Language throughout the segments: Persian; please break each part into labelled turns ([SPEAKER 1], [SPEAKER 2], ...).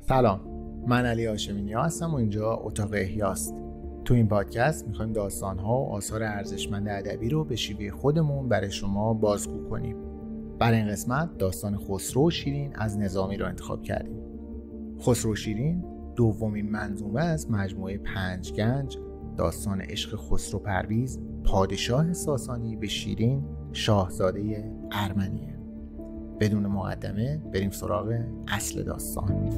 [SPEAKER 1] سلام، من علی هاشمی هستم و اینجا اتاق احیاست. تو این پادکست میخوایم داستان‌ها و آثار ارزشمند ادبی رو به شیوه خودمون برای شما بازگو کنیم. برای این قسمت داستان خسرو و شیرین از نظامی رو انتخاب کردیم. خسرو و شیرین دومین منظومه از مجموعه 5 گنج داستان عشق خسرو پرویز پادشاه ساسانی به شیرین شاهزاده ارمنیه. بدون مقدمه بریم سراغ اصل داستان.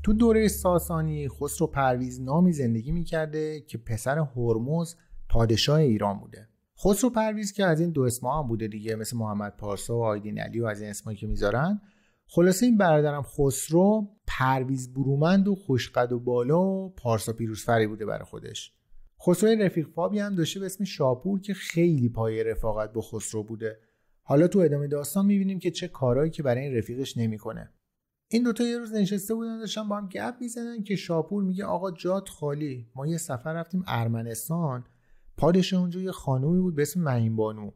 [SPEAKER 1] تو دوره ساسانی خسرو پرویز نامی زندگی میکرده که پسر هرمز پادشاه ایران بوده. خسرو پرویز که از این دو اسما هم بوده دیگه، مثل محمد پارسا و آیدین علی و از این اسمایی که میذارن. خلاصه این برادرم خسرو پرویز برومند و خوشقد و بالا و پارسا پیروزفری بوده برای خودش. خسرو رفیق فابی هم داشته به اسم شاپور که خیلی پای رفاقت با خسرو بوده. حالا تو ادامه داستان میبینیم که چه کارهایی که برای این رفیقش نمیکنه. این دوتا یه روز نشسته بودن داشتن با هم گپ میزنن که شاپور میگه آقا جات خالی، ما یه سفر رفتیم ارمنستان، پادشاه اونجا یه خانومی بود به اسم معین بانو.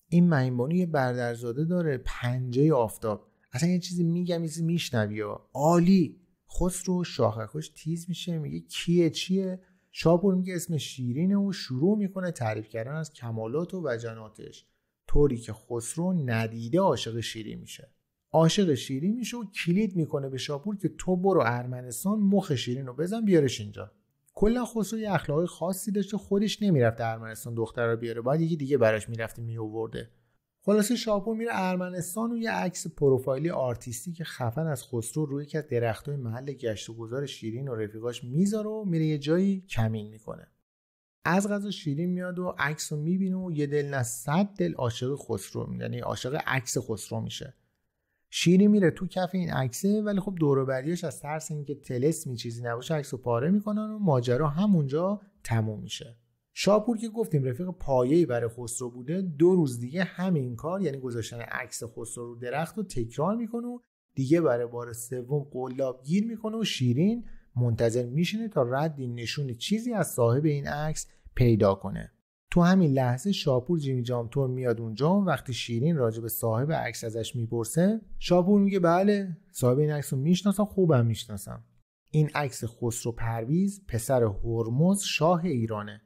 [SPEAKER 1] این معین بانو یه برادرزاده داره پنجه آفتاب. اصلا یه چیزی میگم یه چیزی میشنوی عالی. خسرو شاخکش تیز میشه میگه کیه چیه؟ شاپور میگه اسم شیرینه و شروع میکنه تعریف کردن از کمالات و وجناتش، طوری که خسرو ندیده عاشق شیرین میشه. عاشق شیرین میشه و کلید میکنه به شاپور که تو برو ارمنستان مخ شیرین رو بزن بیارش اینجا. کلا خسرو یه اخلاقی خاصی داشته، خودش نمیرفت ارمنستان دختر رو بیاره، بعد یکی دیگه براش میرفت میآورده. خلاصه شاپور میره ارمنستان و یه عکس پروفایلی آرتیستیک خفن از خسرو روی یکی از درختای محل گشت و گذار شیرین و رفیقاش میذاره و میره یه جایی کمین میکنه. از قضا شیرین میاد و عکس رو میبینه و یه دل نه 100 دل عاشق خسرو، یعنی عاشق عکس خسرو میشه. شیرین میره تو کف این عکسه، ولی خب دور و بریاش از ترس اینکه طلسمی چیزی نباشه عکسو پاره میکنن و ماجرا همونجا تموم میشه. شاپور که گفتیم رفیق پایه‌ای برای خسرو بوده، 2 روز دیگه همین کار یعنی گذاشتن عکس خسرو رو درخت رو تکرار میکنه و دیگه برای بار سوم قلاب گیر میکنه و شیرین منتظر میشینه تا ردی نشون چیزی از صاحب این عکس پیدا کنه. تو همین لحظه شاپور جیمی جامتور میاد اونجا و وقتی شیرین راجع به صاحب عکس ازش میپرسه، شاپور میگه بله صاحب این عکس رو میشناسم، خوبم میشناسم. این عکس خسرو پرویز پسر هرمز شاه ایرانه.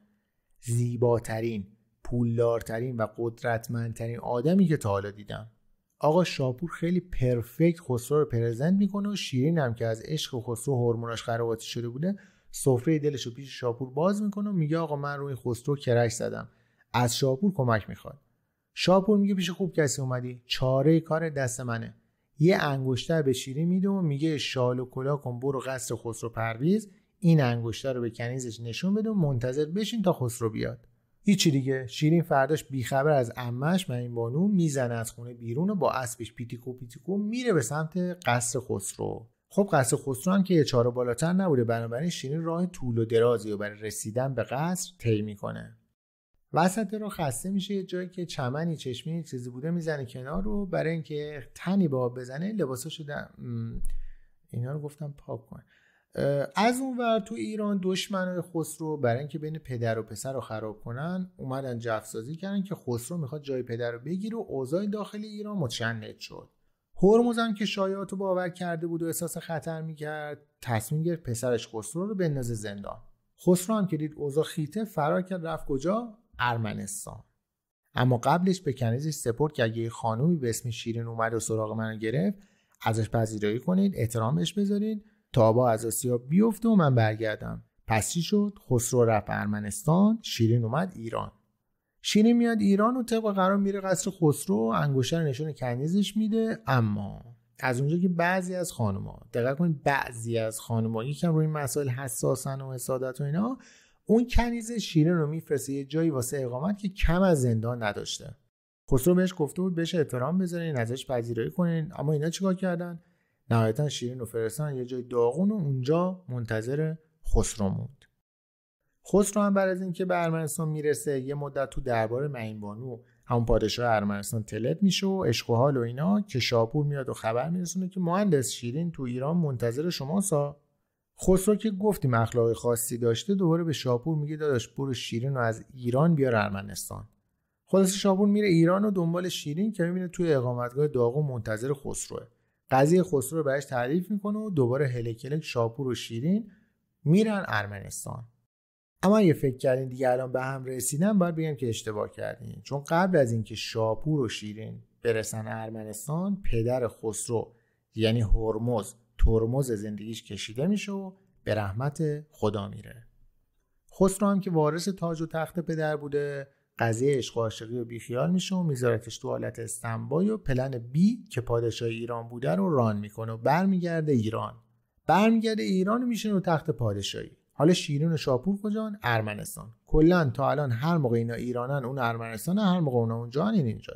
[SPEAKER 1] زیباترین، پولدارترین و قدرتمندترین آدمی که تا حالا دیدم. آقا شاپور خیلی پرفکت خسرو رو پرزنت میکنه و شیرین هم که از عشق خسرو هورموناش خراباتی شده بوده، سفره دلشو پیش شاپور باز میکنه و میگه آقا من روی خسرو کرش زدم، از شاپور کمک میخواد. شاپور میگه پیش خوب کسی اومدی، چاره کار دست منه. یه انگشتر به شیرین میده و میگه شال و کلاه کن برو قصر خسرو پرویز، این انگشتر رو به کنیزش نشون بده و منتظر بشین تا خسرو بیاد. هیچی دیگه. شیرین فرداش بیخبر از عمش معین بانو میزنه از خونه بیرون و با اسبش پیتیکو پیتیکو میره به سمت قصر خسرو. خب قصر خسرو هم که یه چاره بالاتر نبوده، بنابراین شیرین راه طول و درازی و برای رسیدن به قصر طی میکنه. وسط رو خسته میشه، یه جایی که چمنی چشمی چیزی بوده میزنه کنار رو برای اینکه تنی به آب بزنه لباساشو اینا رو گفتم پاک کن. از اون ور تو ایران دشمنای خسرو برای اینکه بین پدر و پسر رو خراب کنن اومدن جفسازی کردن که خسرو میخواد جای پدر رو بگیره و اوضاع داخل ایران متشنج شد. هرمز هم که شایعاتو باور کرده بود و احساس خطر میکرد، تصمیم گرفت پسرش خسرو رو بندازه زندان. خسرو هم که دید اوضاع خیته فرار کرد، رفت کجا؟ ارمنستان. اما قبلش به کنیزش سپرد که اگه خانومی به اسم شیرین اومد و سراغ منو گرفت ازش پذیرایی کنید، احترامش بذارید تا با از آسیاب بیفته و من برگردم. پس چی شد؟ خسرو رفت ارمنستان، شیرین اومد ایران. شیرین میاد ایران و طبق قرار میره قصر خسرو، انگشتر نشون کنیزش میده. اما از اونجا که بعضی از خانوما، دقیق کنید بعضی از خانوما یکم روی این مسائل حساسن و حسادت و اینا، اون کنیز شیرین رو میفرسته یه جایی واسه اقامت که کم از زندان نداشته. خسرو بهش گفته بود بهش احترام بذارین، ازش پذیرایی کنین، اما اینا چیکار کردن؟ نهایتا شیرین رو فرستادن یه جای داغون و اونجا منتظر خسرو موند. خسرو هم بعد از اینکه به ارمنستان میرسه یه مدت تو دربار معین بانو همون پادشاه ارمنستان طلب میشه و عشق و حال و اینا، که شاپور میاد و خبر میرسونه که مهندس شیرین تو ایران منتظر شماسا. خسرو که گفتیم اخلاق خاصی داشته، دوباره به شاپور میگه داداش برو شیرین رو از ایران بیار ارمنستان. خلاص شاپور میره ایران و دنبال شیرین که میبینه توی اقامتگاه داغون منتظر خسروه. قضیه خسرو رو بهش تعریف میکنه و دوباره هلکلک شاپور و شیرین میرن ارمنستان. اما اگه فکر کردین دیگه الان به هم رسیدن، باید بگم که اشتباه کردین، چون قبل از اینکه شاپور و شیرین برسن ارمنستان، پدر خسرو یعنی هرمز ترمز زندگیش کشیده میشه و به رحمت خدا میره. خسرو هم که وارث تاج و تخت پدر بوده، قضیه عشق و عاشقی رو بیخیال میشه و میذارتش تو حالت استنبای و پلن بی که پادشاه ایران بوده رو ران میکنه و برمیگرده ایران و میشه رو تخت پادشاهی. حالا شیرین و شاپور کجان؟ ارمنستان. کلا تا الان هر موقع اینا ایرانن اون ارمنستان، هر موقع اونا اونجان این اینجا.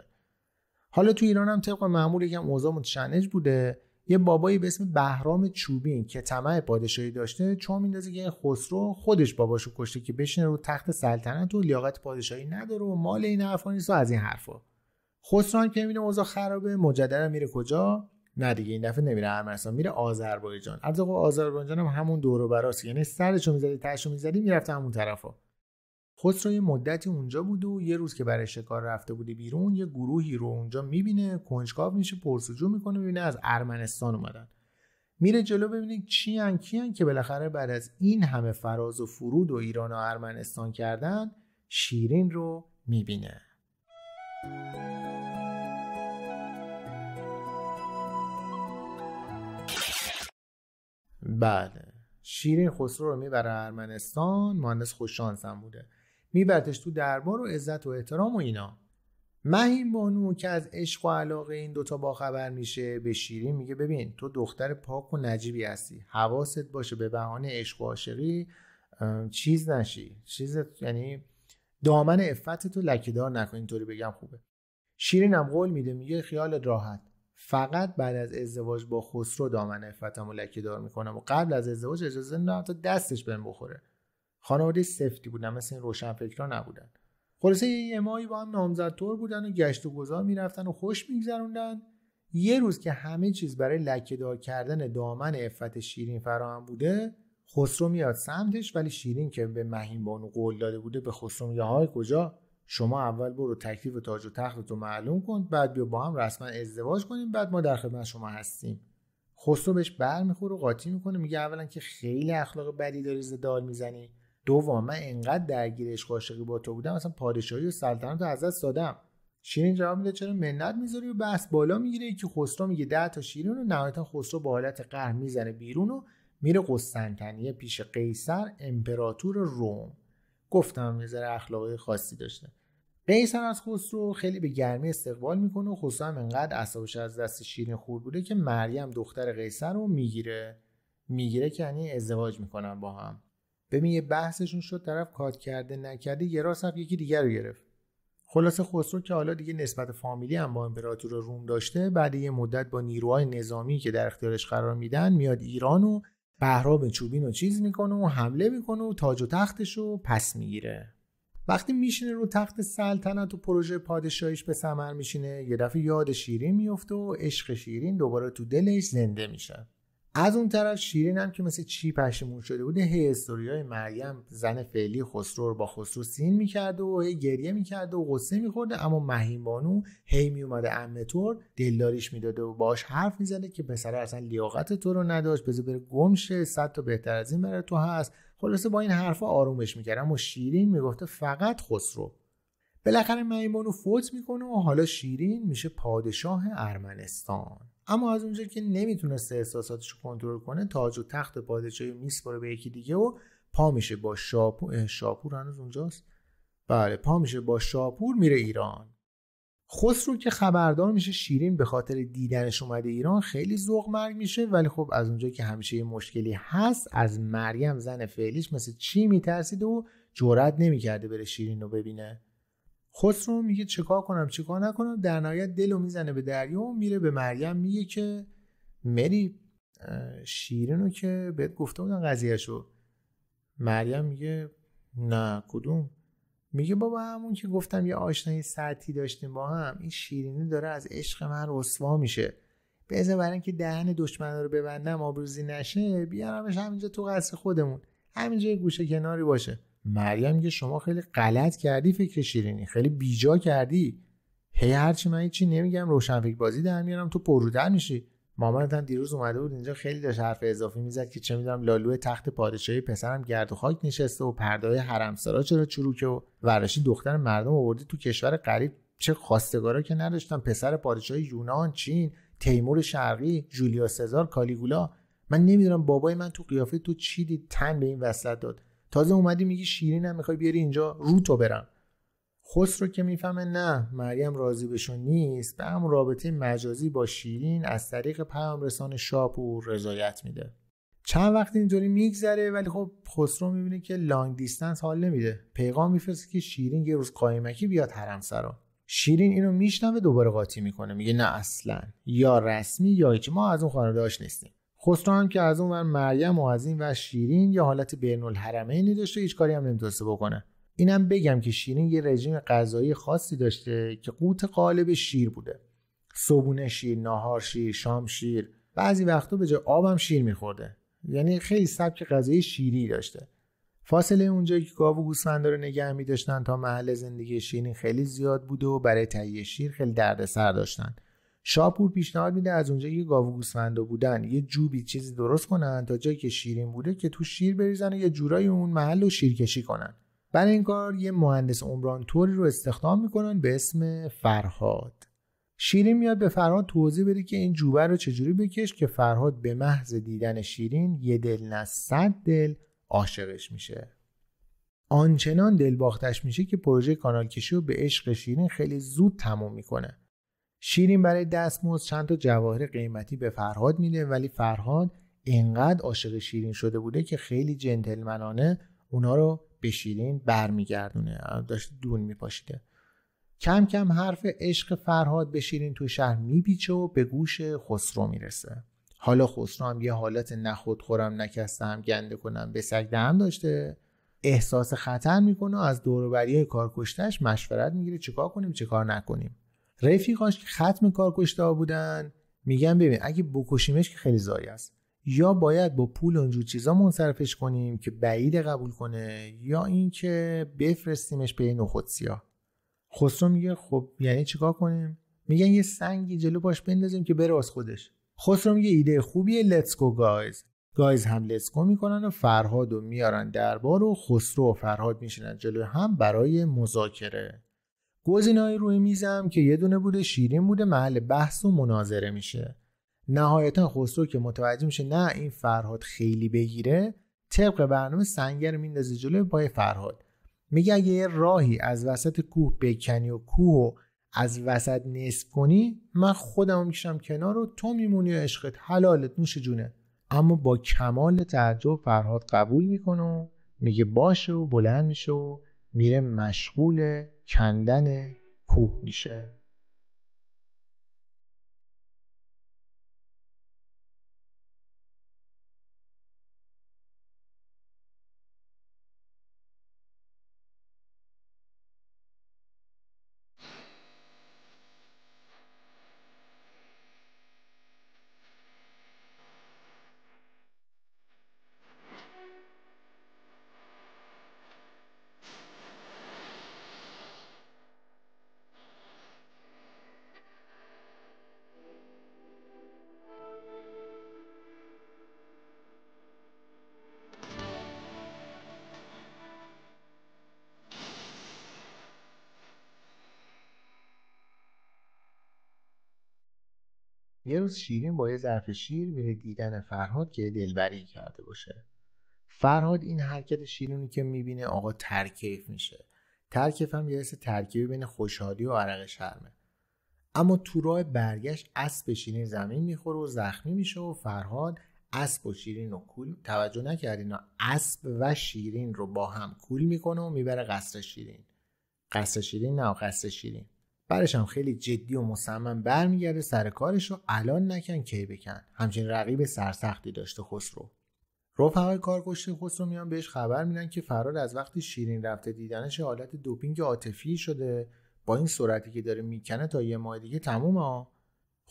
[SPEAKER 1] حالا تو ایران هم طبق معمول یکم اوضاع متشنج بوده. یه بابایی به اسم بهرام چوبین که طمع پادشاهی داشته، چون میندازه که خسرو خودش باباشو کشته که بشینه رو تخت سلطنت و لیاقت پادشاهی نداره و مال این حرفا نیست و از این حرفا. خسرو هم که میبینه اوضاع خرابه، مجددا میره کجا؟ نه دیگه این دفعه نمیره ارمنستان، میره آذربایجان. البته آذربایجان هم همون دور و براست، یعنی سرشو میزدی تاشو میزدی میرفت همون طرفا. خسرو یه مدتی اونجا بود و یه روز که برای شکار رفته بوده بیرون، یه گروهی رو اونجا میبینه، کنجکاو میشه، پرسجو میکنه، میبینه از ارمنستان اومدن. میره جلو ببینه کیان که بالاخره بعد از این همه فراز و فرود و ایران و ارمنستان کردن، شیرین رو میبینه. بله، شیرین خسرو رو میبره ارمنستان. مهندس خوششانس هم بوده، میبرتش تو دربار و عزت و احترام و اینا. مهین بانو که از عشق و علاقه این دوتا باخبر میشه، به شیرین میگه ببین تو دختر پاک و نجیبی هستی، حواست باشه به بهانه عشق و عاشقی چیز نشی، یعنی دامن عفتتو لکه‌دار نکن، اینطوری بگم خوبه. شیرین هم قول میده، میگه خیالت راحت، فقط بعد از ازدواج با خسرو دامن عفتمو لکه‌دار میکنم و قبل از ازدواج اجازه نمیدم تا دستش بهم بخوره. خانواده سفتی بودن، مثل این روشنفکرا نبودن. خلاصه یه ماهی با هم نامزدطور بودن و گشت و گذار میرفتن و خوش میگذروندن. یه روز که همه چیز برای لکه‌دار کردن دامن عفت شیرین فراهم بوده، خسرو میاد سمتش، ولی شیرین که به مهین بانو قول داده بوده به خسرو میگه های کجا، شما اول برو تکلیف تاج و تختتو معلوم کن، بعد بیا با هم رسما ازدواج کنیم، بعد ما در خدمت شما هستیم. خسرو بهش برمیخوره و قاطی میکنه، میگه اولا که خیلی اخلاق بدی داری زدال میزنی، دوم من انقدر درگیر عشق و عاشقی با تو بودم اصلا پادشاهی و سلطنت رو ازت دادم. شیرین جواب میده چرا منت میذاری و بحث بالا میگیره که خسرو میگه 10 تا شیرین و نهایتا خسرو با حالت قهر میزنه بیرون و میره قسطنطنیه پیش قیصر امپراتور روم. گفتم یه ذره اخلاقی خاصی داشته. قیصر از خسرو خیلی به گرمی استقبال میکنه و خسرو هم انقدر اعصابش از دست شیرین خورد بوده که مریم دختر قیصر رو میگیره که یعنی ازدواج میکنن با هم. ببین یه بحثشون شد، طرف کات کرده نکرده یه راست رفت یکی دیگر رو گرفت. خلاصه خسرو که حالا دیگه نسبت فامیلی هم با امپراتور روم داشته، بعد یه مدت با نیروهای نظامی که در اختیارش قرار میدن میاد ایران و بهرام چوبین رو چیز میکنه و حمله میکنه و تاج و تختش رو پس میگیره. وقتی میشینه رو تخت سلطنت و پروژه پادشاهیش به ثمر میشینه، یه دفعه یاد شیرین میفته و عشق شیرین دوباره تو دلش زنده میشه. از اون طرف شیرین هم که مثل چی پشیمون شده بوده، هی استوریای مریم زن فعلی خسرو رو با خسرو سین میکرده و هی گریه میکرده و غصه میخورده، اما مهین بانو هی میومده عمه طور دلداریش میداده و باهاش حرف میزنه که پسر اصلا لیاقت تو رو نداشت، بذار بره گم شه، 100 تا بهتر از این برای تو هست. خلاصه با این حرفا آرومش میکرد، اما شیرین میگفته فقط خسرو. بالاخره مهین بانو فوت میکنه و حالا شیرین میشه پادشاه ارمنستان. اما از اونجا که نمیتونسته احساساتش رو کنترل کنه، تاج و تخت پادشاهی میسپاره به یکی دیگه و پا میشه با شاپور هنوز اونجاست. بله، پا میشه با شاپور میره ایران. خسرو که خبردار میشه شیرین به خاطر دیدنش اومده ایران، خیلی ذوق مرگ میشه، ولی خب از اونجا که همیشه یه مشکلی هست، از مریم زن فعلیش مثل چی میترسید و جرئت نمیکرده بره شیرین رو ببینه. خسرو میگه چیکار کنم چیکار نکنم، در نهایت دلو میزنه به دریا و میره به مریم میگه که مری شیرینو که بهت گفته بودن قضیهشو. مریم میگه نه کدوم؟ میگه بابا همون که گفتم یه آشنایی سطحی داشتیم با هم، این شیرینی داره از عشق من رسوا میشه. بذار برای اینکه دهن دشمنا رو ببندم آبروزی نشه بیارمش همینجا تو قصر خودمون، همینجا یه گوشه کناری باشه. مریم میگه شما خیلی غلط کردی، فکر شیرینی خیلی بیجا کردی. هی هرچی من هیچی نمیگم روشنفکر بازی در میارم تو پررودر میشی. مامانت هم دیروز اومده بود اینجا خیلی داشت حرف اضافی میزد که چه میدونم لالو تخت پادشاهی پسرم گرد و خاک نشسته و پرده‌های حرمسرا چرا چروکه و ورشی دختر مردم آورده تو کشور غریب، چه خواستگارا که نداشتن، پسر پادشاه یونان، چین، تیمور شرقی، جولیا سزار، کالیگولا. من نمیدونم بابای من تو قیافه تو چی دید تن به این وسط داد. تازه اومدی میگی شیرین هم میخوای بیاری اینجا، رو تو برم. خسرو که میفهمه نه مریم راضی بهشون نیست، به همون رابطه مجازی با شیرین از طریق پیام رسان شاپور رضایت میده. چند وقت اینطوری میگذره ولی خب خسرو میبینه که لانگ دیستنس حال نمیده. پیغام میفرسته که شیرین یه روز قایمکی بیاد حرمسرا. شیرین اینو میشنوه دوباره قاطی میکنه، میگه نه اصلا، یا رسمی یا هیچ، ما از اون خانواده‌اش نیستیم. خسرو هم که از اون ور مریم و از این ور شیرین یه حالت بین الحرمینی داشته، هیچ کاری هم نمیتونسته بکنه. اینم بگم که شیرین یه رژیم غذایی خاصی داشته که قوت غالب شیر بوده. صبحونه شیر، ناهار شیر، شام شیر، بعضی وقتا به جای آبم شیر میخورده. یعنی خیلی سبک غذایی شیری داشته. فاصله اونجایی که گاو و گوسفندا رو نگه می‌داشتن تا محل زندگی شیرین خیلی زیاد بوده و برای تهیه شیر خیلی دردسر داشتن. شاپور پیشنهاد میده از اونجایی که گاو و گوسفندا بودن یه جوبی چیزی درست کنن تا جایی که شیرین بوده که تو شیر بریزن و یه جورایی اون محل رو شیرکشی کنن. برای این کار یه مهندس عمران طوری رو استخدام میکنن به اسم فرهاد. شیرین میاد به فرهاد توضیح بده که این جوبه رو چجوری بکش که فرهاد به محض دیدن شیرین یه دل نه 100 دل عاشقش میشه. آنچنان دلباختش میشه که پروژه کانال کشی رو به عشق شیرین خیلی زود تموم میکنه. شیرین برای دستمزد چند تا جواهر قیمتی به فرهاد میده، ولی فرهاد اینقدر عاشق شیرین شده بوده که خیلی جنتلمنانه اونا رو به شیرین برمیگردونه. داشت دون میپاشیده. کم کم حرف عشق فرهاد به شیرین تو شهر میپیچه و به گوش خسرو میرسه. حالا خسرو هم یه حالت نخود خورم نکسته هم گنده کنم به سگ دهم داشته. احساس خطر میکنه و از دور و بریای کارکشتش مشورت میگیره چیکار کنیم چیکار نکنیم. رفیقاش که ختم کارکشته بودن میگن ببین اگه بکشیمش که خیلی ضایع است، یا باید با پول اونجور چیزا منصرفش کنیم که بعید قبول کنه، یا اینکه بفرستیمش به نخود سیاه. خسرو میگه خب یعنی چیکار کنیم؟ میگن یه سنگی جلو باش بندازیم که بره از خودش. خسرو میگه ایده خوبیه، لیتس گو گایز. گایز هم لیتس گو میکنن و فرهادو میارن دربار و خسرو و فرهاد میشینن جلوی هم برای مذاکره. گزینه‌های روی میزم که یه دونه بوده شیرین بوده محل بحث و مناظره میشه. نهایتا خسرو که متوجه میشه نه این فرهاد خیلی بگیره، طبق برنامه سنگر میندازه جلوی پای فرهاد. میگه اگه یه راهی از وسط کوه بکنی و کوه از وسط نصف کنی من خودم میکشم کنار و تو میمونی و عشقت حلالت نوش جونه. اما با کمال تعجب فرهاد قبول میکنه و میگه باشه و بلند میشه و میره مشغول کندن کوه میشه. یه روز شیرین با یه ظرف شیر میره دیدن فرهاد که دلبری کرده باشه. فرهاد این حرکت شیرینی که میبینه آقا ترکیف میشه. ترکیف هم یه حس ترکیبی بین خوشحالی و عرق شرمه. اما تو راه برگشت اسب شیرین زمین میخوره و زخمی میشه و فرهاد اسب و شیرین رو توجه نکردین، اسب و شیرین رو با هم کول میکنه و میبره قصر شیرین. قصر شیرین نه قصر شیرین. بعدش هم خیلی جدی و مصمم برمیگرده سر کارش رو الان نکن کی بکن. همچین رقیب سرسختی داشته خسرو. رفقای کارکشته خسرو میان بهش خبر میدن که فرهاد از وقتی شیرین رفته دیدنش حالت دوپینگ عاطفی شده، با این سرعتی که داره میکنه تا یه ماه دیگه تمومه.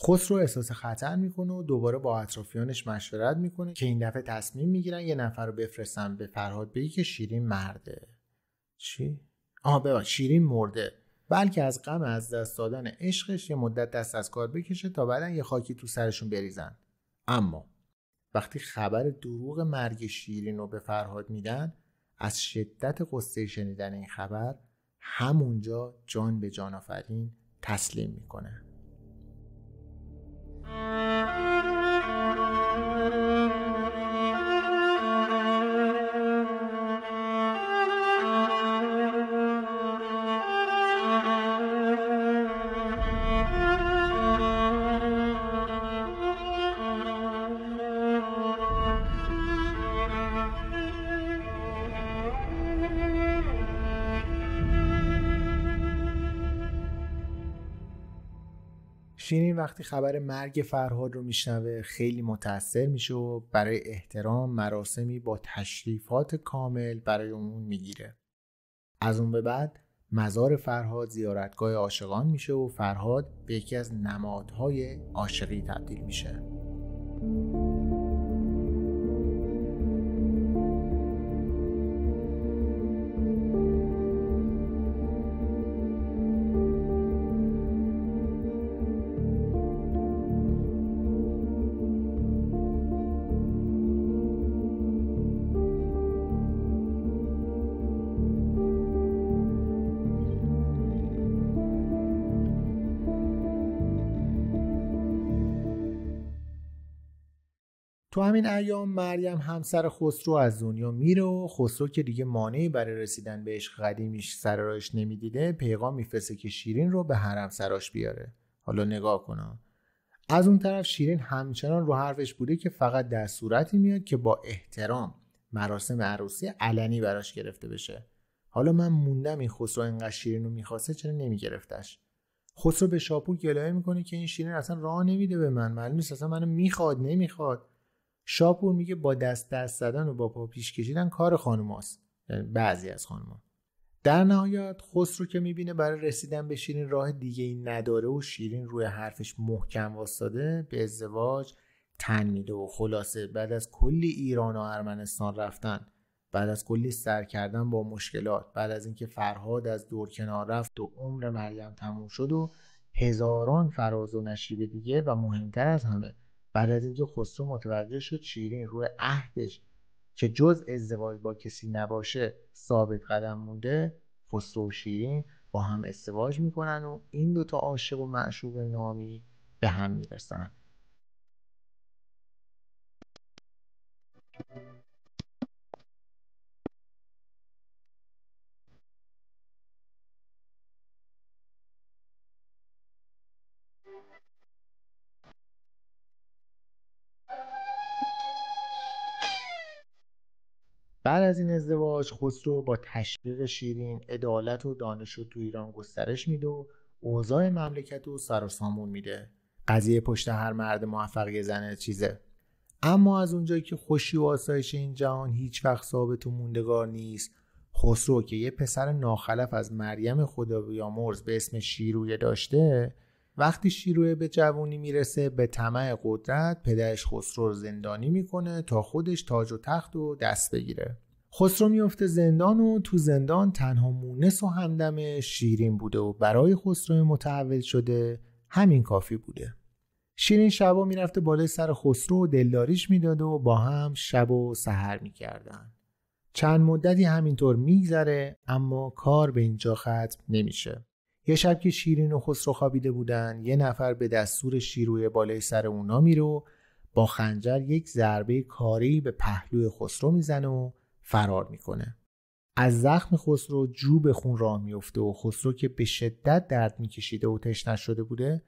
[SPEAKER 1] خسرو احساس خطر میکنه و دوباره با اطرافیانش مشورت میکنه که این دفعه تصمیم میگیرن یه نفر رو بفرستن به فرهاد بگی که شیرین مرده. چی؟ شیرین مرده، بلکه از غم از دست دادن عشقش یه مدت دست از کار بکشه تا بعدن یه خاکی تو سرشون بریزن. اما وقتی خبر دروغ مرگ شیرین رو به فرهاد میدن، از شدت قصه شنیدن این خبر همونجا جان به جان آفرین تسلیم میکنه. شیرین وقتی خبر مرگ فرهاد رو میشنوه خیلی متأثر میشه و برای احترام مراسمی با تشریفات کامل برای اون میگیره. از اون به بعد مزار فرهاد زیارتگاه عاشقان میشه و فرهاد به یکی از نمادهای عاشقی تبدیل میشه. تو همین ایام مریم همسر خسرو از دنیا میره و خسرو که دیگه مانعی برای رسیدن به عشق قدیمیش سر راهش نمیدیده پیغام میفرسته که شیرین رو به حرم سراش بیاره. حالا نگاه کنم. از اون طرف شیرین همچنان رو حرفش بوده که فقط در صورتی میاد که با احترام مراسم عروسی علنی براش گرفته بشه. حالا من موندم این خسرو اینقدر شیرین رو میخواسته چرا نمیگرفتش؟ خسرو به شاپور گلایه میکنه که این شیرین اصلا راه نمیده به من، معلوم نیست اصلا منو میخواد نمیخواد. شاپور میگه با دست زدن و با پا پیش کشیدن کار خانوماست، یعنی بعضی از خانوما. در نهایت خسرو که میبینه برای رسیدن به شیرین راه دیگه ای نداره و شیرین روی حرفش محکم واسطاده، به ازدواج تن میده و خلاصه بعد از کلی ایران و ارمنستان رفتن، بعد از کلی سر کردن با مشکلات، بعد از اینکه فرهاد از دور کنار رفت و عمر مریم تموم شد و هزاران فراز و نشیب دیگه، و مهمتر از همه بعد از اینکه خسرو متوجه شد شیرین روی عهدش که جز ازدواج با کسی نباشه ثابت قدم مونده، خسرو و شیرین با هم ازدواج میکنن و این دوتا عاشق و معشوق نامی به هم میرسن. بعد از این ازدواج خسرو با تشویق شیرین عدالت و دانش رو تو ایران گسترش میده و اوضاع مملکت رو سر و سامون میده. قضیه پشت هر مرد موفقی زنه چیزه. اما از اونجایی که خوشی و آسایش این جهان هیچ وقت ثابت و موندگار نیست، خسرو که یه پسر ناخلف از مریم خدابیامرز به اسم شیرویه داشته، وقتی شیرویه به جوانی میرسه به طمع قدرت پدرش خسرو رو زندانی میکنه تا خودش تاج و تخت رو دست بگیره. خسرو میفته زندان و تو زندان تنها مونس و همدم شیرین بوده و برای خسرو متحول شده همین کافی بوده. شیرین شبا میرفته بالای سر خسرو و دلداریش میداده و با هم شب و سحر میکردن. چند مدتی همینطور میگذره اما کار به اینجا ختم نمیشه. یه شب که شیرین و خسرو خوابیده بودن، یه نفر به دستور شیروی بالای سر اونا میره و با خنجر یک ضربه کاری به پهلوی خسرو میزنه و فرار میکنه. از زخم خسرو جوب خون راه میفته و خسرو که به شدت درد میکشیده و تشنه شده بوده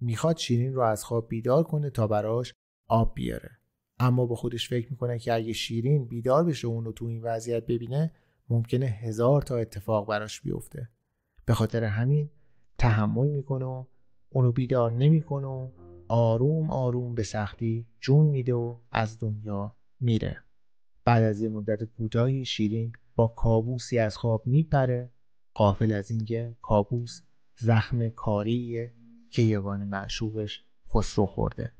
[SPEAKER 1] میخواد شیرین رو از خواب بیدار کنه تا براش آب بیاره. اما با خودش فکر میکنه که اگه شیرین بیدار بشه و اونو تو این وضعیت ببینه ممکنه 1000 تا اتفاق براش بیفته. به خاطر همین تحمل میکنه و اونو بیدار نمیکنه و آروم آروم به سختی جون میده و از دنیا میره. بعد از یه مدت کوتاهی شیرین با کابوسی از خواب میپره، غافل از اینکه کابوس زخم کاریه که یگان معشوقش خسرو خورده.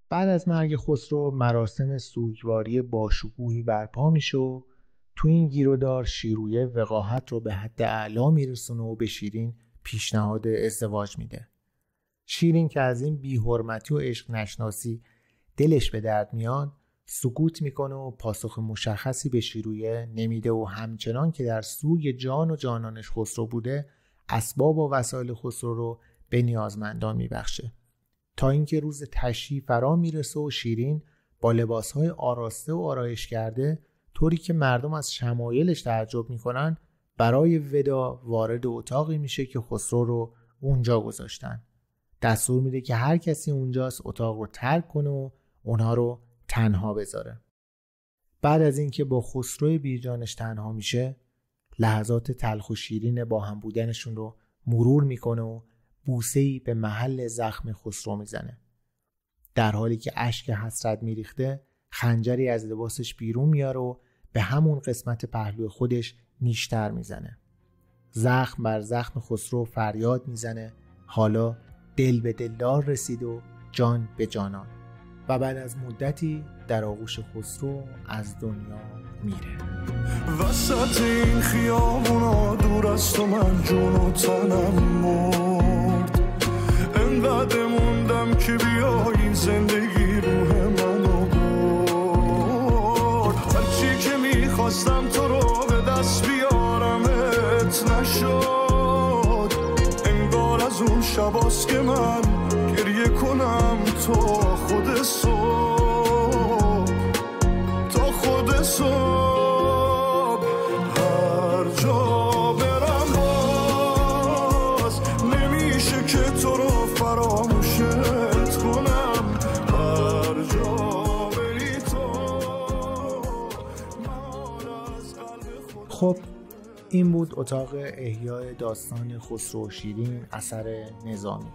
[SPEAKER 1] بعد از مرگ خسرو مراسم سوگواری باشکوهی برپا میشه و تو این گیرودار شیرویه وقاحت رو به حد اعلا میرسونه و به شیرین پیشنهاد ازدواج میده. شیرین که از این بی‌حرمتی و عشق نشناسی دلش به درد میاد سکوت میکنه و پاسخ مشخصی به شیرویه نمیده و همچنان که در سوی جان و جانانش خسرو بوده اسباب و وسایل خسرو رو به نیازمندان میبخشه، تا اینکه روز تشییع فرا میرسه و شیرین با لباسهای آراسته و آرایش کرده طوری که مردم از شمایلش تعجب میکنن برای ودا وارد اتاقی میشه که خسرو رو اونجا گذاشتن. دستور میده که هر کسی اونجاست اتاق رو ترک کنه و اونها رو تنها بذاره. بعد از اینکه با خسرو بیجانش تنها میشه لحظات تلخ و شیرین با هم بودنشون رو مرور میکنه و بوسه‌ای به محل زخم خسرو میزنه. در حالی که اشک حسرت میریخته خنجری از لباسش بیرون میاره و به همون قسمت پهلوی خودش نیشتر میزنه. زخم بر زخم خسرو فریاد میزنه حالا دل به دلدار رسید و جان به جانان و بعد از مدتی در آغوش خسرو از دنیا میره.
[SPEAKER 2] وسط این خیابونا دور از تو من جون و تنم مرد، انقدر موندم که بیا این زندگی روح منو برد. هرچی که میخواستم تو رو به دست بیارمت نشد، انگار از اون شباست که من گریه کنم تا خود صبح، تا خود صبح. هر جا برم باز نمیشه که تو رو فراموشت کنم، هر جا بری تو من از قلب خود.
[SPEAKER 1] خب این بود اتاق احیای داستان خسرو و شیرین اثر نظامی،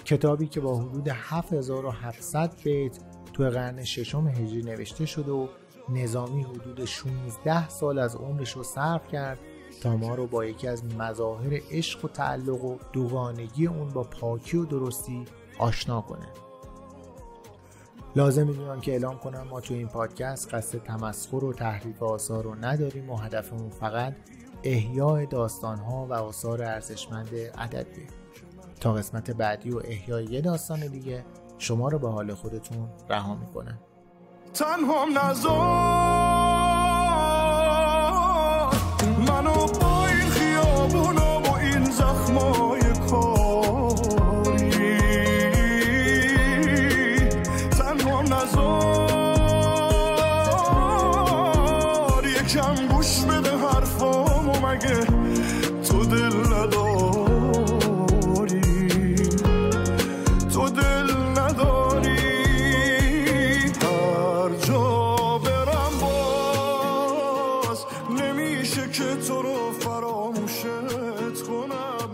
[SPEAKER 1] کتابی که با حدود 7700 بیت توی قرن ششم هجری نوشته شد و نظامی حدود 16 سال از عمرش رو صرف کرد تا ما رو با یکی از مظاهر عشق و تعلق و دوگانگی اون با پاکی و درستی آشنا کنه. لازم میدونم که اعلام کنم ما توی این پادکست قصد تمسخر و تحریف آثار رو نداریم و هدفمون فقط احیای داستان‌ها و آثار ارزشمند ادبیه. تا قسمت بعدی و احیای یه داستان دیگه شما رو به حال خودتون رها میکنم.
[SPEAKER 2] تنها نذار منو با این خیابونا و این زخمای کاری، تنها نذار یکم گوش بده حرفامو، مگه تو دل نداری، تو دل نداری. هر جا برم باز نمیشه که تو رو فراموشت کنم.